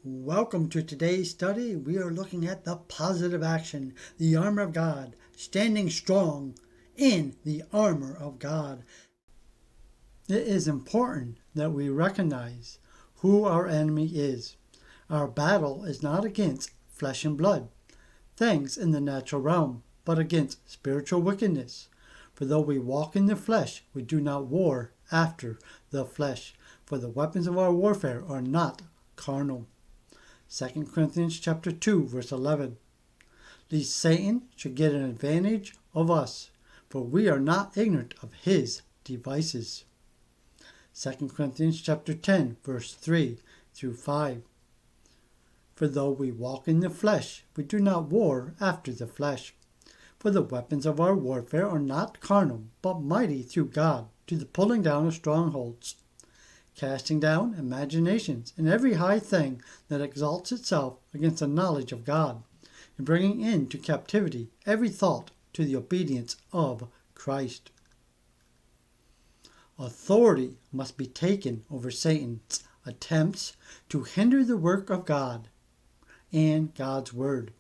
Welcome to today's study. We are looking at the positive action, the armor of God, standing strong in the armor of God. It is important that we recognize who our enemy is. Our battle is not against flesh and blood, things in the natural realm, but against spiritual wickedness. For though we walk in the flesh, we do not war after the flesh. For the weapons of our warfare are not carnal. 2 Corinthians chapter 2, verse 11. Lest Satan should get an advantage of us, for we are not ignorant of his devices. 2 Corinthians chapter 10, verse 3 through 5. For though we walk in the flesh, we do not war after the flesh. For the weapons of our warfare are not carnal, but mighty through God, to the pulling down of strongholds, casting down imaginations and every high thing that exalts itself against the knowledge of God, and bringing into captivity every thought to the obedience of Christ. Authority must be taken over Satan's attempts to hinder the work of God and God's Word.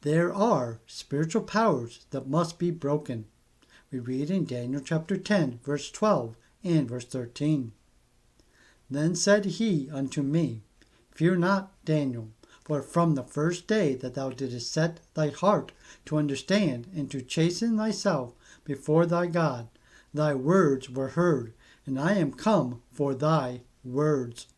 There are spiritual powers that must be broken. We read in Daniel chapter 10, verse 12 and verse 13. Then said he unto me, Fear not, Daniel, for from the first day that thou didst set thy heart to understand and to chasten thyself before thy God, thy words were heard, and I am come for thy words.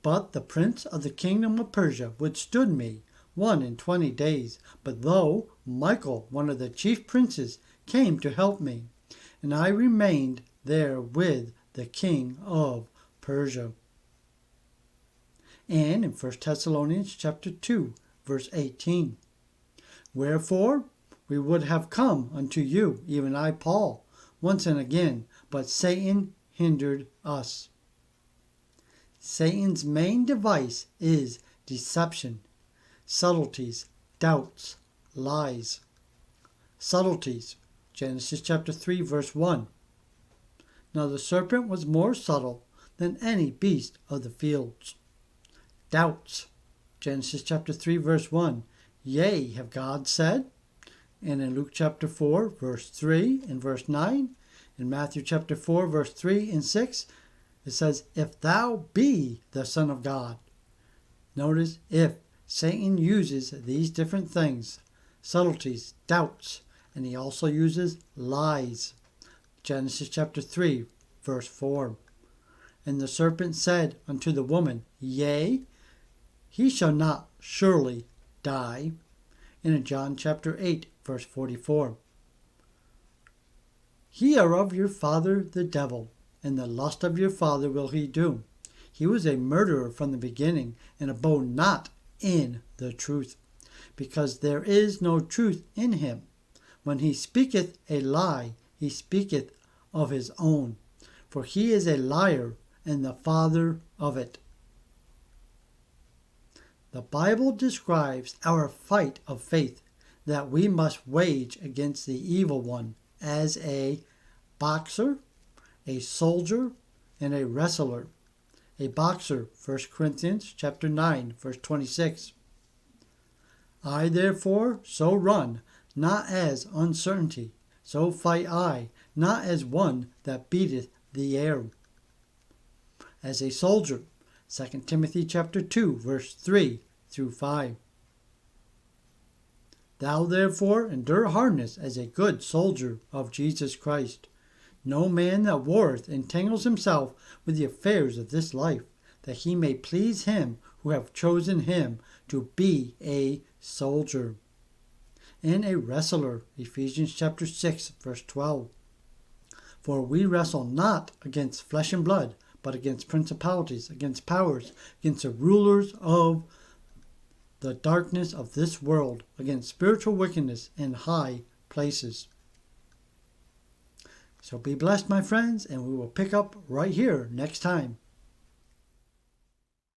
But the prince of the kingdom of Persia withstood me 21 days. But though Michael, one of the chief princes, came to help me, and I remained there with the king of Persia. And in 1 Thessalonians chapter 2, verse 18. Wherefore we would have come unto you, even I, Paul, once and again, but Satan hindered us. Satan's main device is deception, subtleties, doubts, lies. Subtleties, Genesis chapter 3, verse 1. Now the serpent was more subtle than any beast of the fields. Doubts, Genesis chapter 3, verse 1. Yea, have God said? And in Luke chapter 4, verse 3 and verse 9, in Matthew chapter 4, verse 3 and 6, it says, If thou be the Son of God. Notice, if Satan uses these different things, subtleties, doubts, and he also uses lies. Genesis chapter 3, verse 4. And the serpent said unto the woman, Yea, he shall not surely die. And in John chapter 8, verse 44. Ye are of your father the devil, and the lust of your father will he do. He was a murderer from the beginning, and abode not in the truth, because there is no truth in him. When he speaketh a lie, he speaketh of his own, for he is a liar and the father of it. The Bible describes our fight of faith that we must wage against the evil one as a boxer, a soldier, and a wrestler. A boxer, 1 Corinthians chapter 9, verse 26. I therefore so run, not as uncertainty, so fight I, not as one that beateth the air. As a soldier, 2 Timothy chapter 2, verse 3 through 5. Thou therefore endure hardness as a good soldier of Jesus Christ. No man that warreth entangles himself with the affairs of this life, that he may please him who hath chosen him to be a soldier. And a wrestler, Ephesians chapter 6, verse 12. For we wrestle not against flesh and blood, but against principalities, against powers, against the rulers of the darkness of this world, against spiritual wickedness in high places. So be blessed, my friends, and we will pick up right here next time.